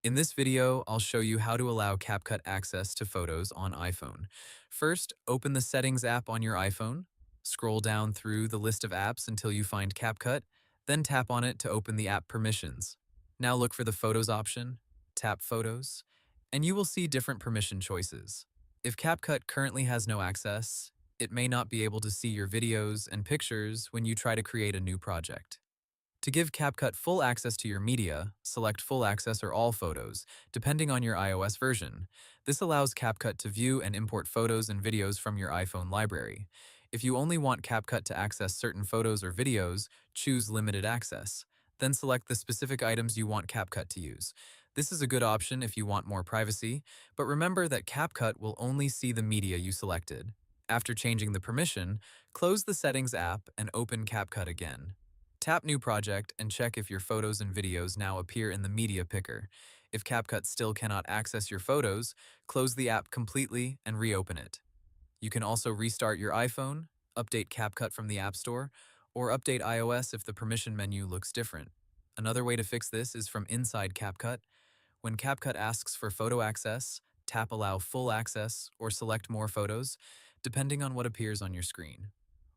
In this video, I'll show you how to allow CapCut access to photos on iPhone. First, open the Settings app on your iPhone. Scroll down through the list of apps until you find CapCut, then tap on it to open the app permissions. Now look for the Photos option, tap Photos, and you will see different permission choices. If CapCut currently has no access, it may not be able to see your videos and pictures when you try to create a new project. To give CapCut full access to your media, select Full Access or All Photos, depending on your iOS version. This allows CapCut to view and import photos and videos from your iPhone library. If you only want CapCut to access certain photos or videos, choose Limited Access. Then select the specific items you want CapCut to use. This is a good option if you want more privacy, but remember that CapCut will only see the media you selected. After changing the permission, close the Settings app and open CapCut again. Tap New Project and check if your photos and videos now appear in the media picker. If CapCut still cannot access your photos, close the app completely and reopen it. You can also restart your iPhone, update CapCut from the App Store, or update iOS if the permission menu looks different. Another way to fix this is from inside CapCut. When CapCut asks for photo access, tap Allow Full Access or select More Photos, depending on what appears on your screen.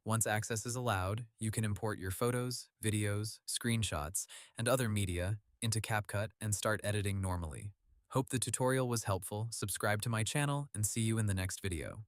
Once access is allowed, you can import your photos, videos, screenshots, and other media into CapCut and start editing normally. Hope the tutorial was helpful. Subscribe to my channel and see you in the next video.